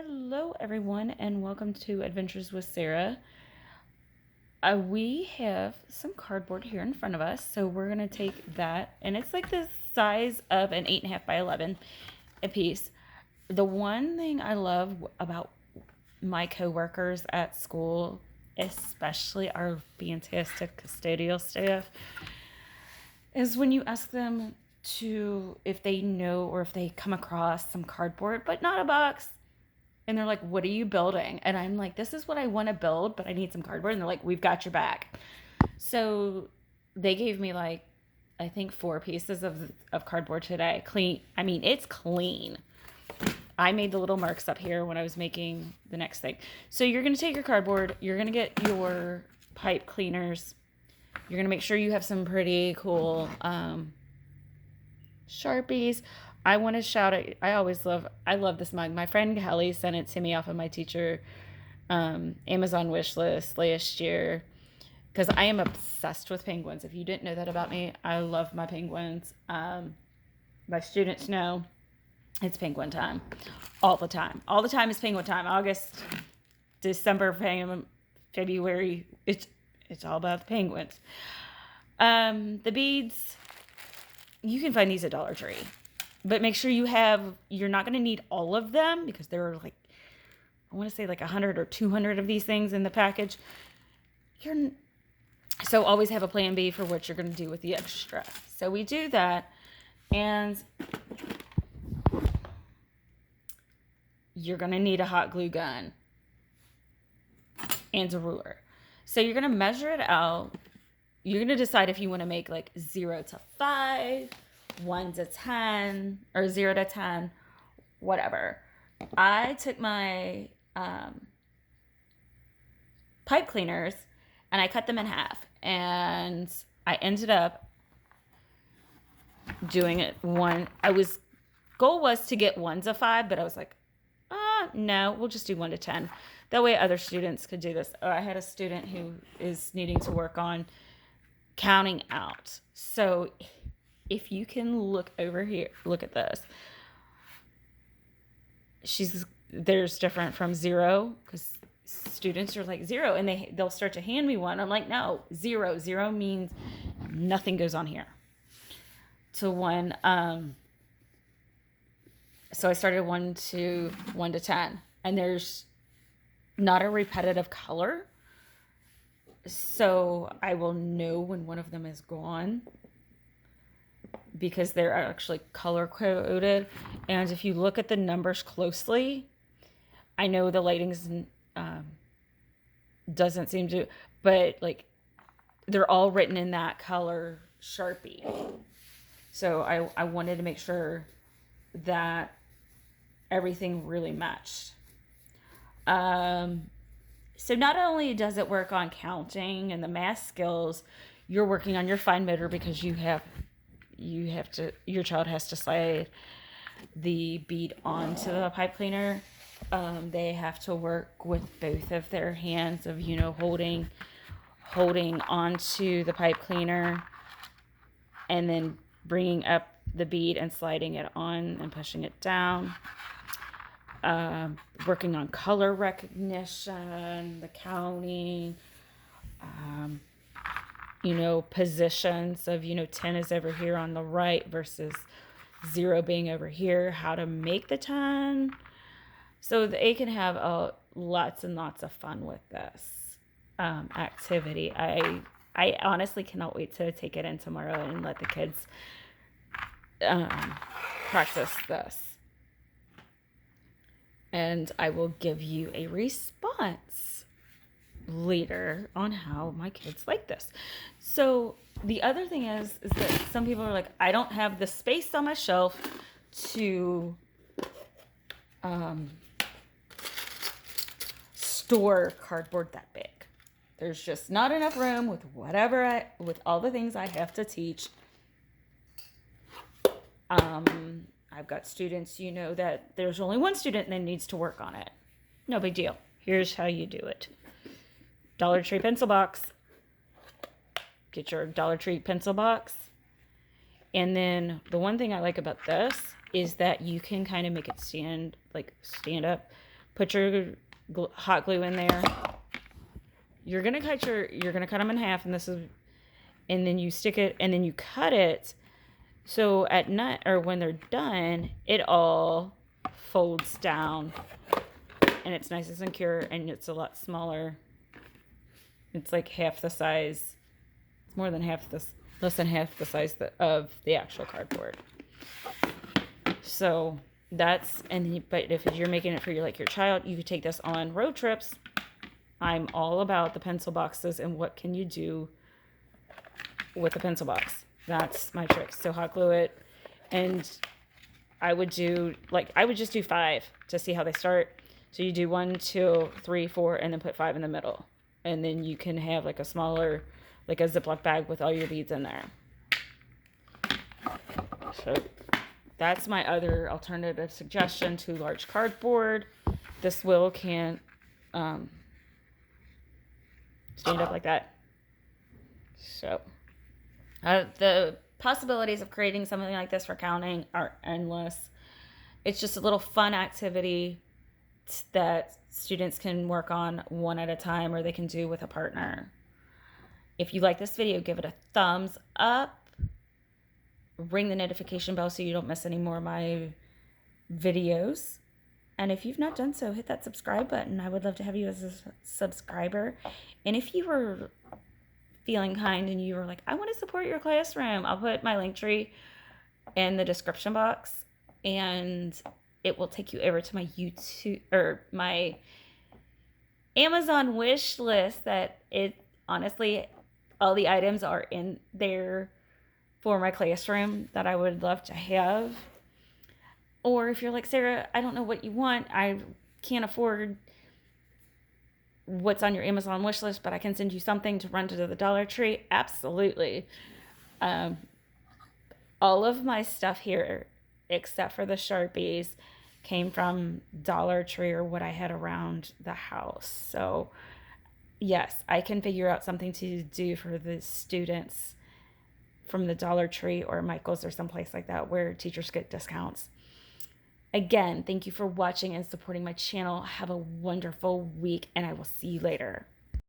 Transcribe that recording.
Hello, everyone, and welcome to Adventures with Sarah. We have some cardboard here in front of us, so we're going to take that, and it's like the size of an 8.5 by 11 a piece. The one thing I love about my coworkers at school, especially our fantastic custodial staff, is when you ask them to, if they know or if they come across some cardboard, but not a box, and they're like, "What are you building?" And I'm like, "This is what I want to build, but I need some cardboard." And they're like, "We've got your back." So they gave me like, I think 4 pieces of cardboard today. Clean. I mean, it's clean. I made the little marks up here when I was making the next thing. So you're going to take your cardboard. You're going to get your pipe cleaners. You're going to make sure you have some pretty cool Sharpies. I want to shout it. I love this mug. My friend Kelly sent it to me off of my teacher Amazon wish list last year because I am obsessed with penguins. If you didn't know that about me, I love my penguins. My students know it's penguin time all the time. All the time is penguin time. August, December, February. It's all about the penguins. The beads, you can find these at Dollar Tree. But make sure you're not going to need all of them because there are like, I want to say like 100 or 200 of these things in the package. So always have a plan B for what you're going to do with the extra. So we do that, and you're going to need a hot glue gun and a ruler. So you're going to measure it out. You're going to decide if you want to make like 0 to 5, 1 to 10, or 0 to 10, whatever. I took my pipe cleaners and I cut them in half, and I ended up doing it goal was to get 1 to 5, but I was like, no, we'll just do 1 to 10. That way other students could do this. I had a student who is needing to work on counting out. So if you can look over here, look at this. There's different from 0, because students are like 0 and they'll start to hand me one. I'm like, no, 0. 0 means nothing goes on here. To 1. So I started 1 to 10, and there's not a repetitive color. So I will know when one of them is gone because they're actually color coded. And if you look at the numbers closely, I know the lighting's doesn't seem to, but like they're all written in that color Sharpie. So I wanted to make sure that everything really matched. So not only does it work on counting and the math skills, you're working on your fine motor because your child has to slide the bead onto the pipe cleaner. They have to work with both of their hands of, holding onto the pipe cleaner and then bringing up the bead and sliding it on and pushing it down. Working on color recognition, the counting, positions of, 10 is over here on the right versus 0 being over here, how to make the 10. So they can have lots and lots of fun with this activity. I honestly cannot wait to take it in tomorrow and let the kids practice this. And I will give you a response later on how my kids like this. So the other thing is that some people are like, I don't have the space on my shelf to store cardboard that big. There's just not enough room with with all the things I have to teach. I've got students, that there's only one student that needs to work on it. No big deal. Here's how you do it. Dollar Tree pencil box. Get your Dollar Tree pencil box. And then the one thing I like about this is that you can kind of make it stand up Put your hot glue in there. You're gonna cut them in half, and then you stick it, and then you cut it. So at night, or when they're done, it all folds down, and it's nice and secure, and it's a lot smaller. It's like half the size. It's more than half this, less than half the size of the actual cardboard. So but if you're making it for your child, you could take this on road trips. I'm all about the pencil boxes and what can you do with a pencil box. That's my trick. So hot glue it, and I would just do 5 to see how they start. So you do 1, 2, 3, 4, and then put 5 in the middle, and then you can have like a smaller, like a Ziploc bag with all your beads in there. So that's my other alternative suggestion to large cardboard. This can stand up like that. So the possibilities of creating something like this for counting are endless. It's just a little fun activity that students can work on one at a time, or they can do with a partner. If you like this video, give it a thumbs up. Ring the notification bell so you don't miss any more of my videos. And if you've not done so, hit that subscribe button. I would love to have you as a subscriber. And if you were feeling kind and you were like, I want to support your classroom, I'll put my link tree in the description box, and it will take you over to my YouTube or my Amazon wish list. Honestly, all the items are in there for my classroom that I would love to have. Or if you're like, Sarah, I don't know what you want, I can't afford what's on your Amazon wish list, but I can send you something to run to the Dollar Tree. Absolutely. All of my stuff here, except for the Sharpies, came from Dollar Tree or what I had around the house. So yes, I can figure out something to do for the students from the Dollar Tree or Michael's or someplace like that where teachers get discounts. Again, thank you for watching and supporting my channel. Have a wonderful week, and I will see you later.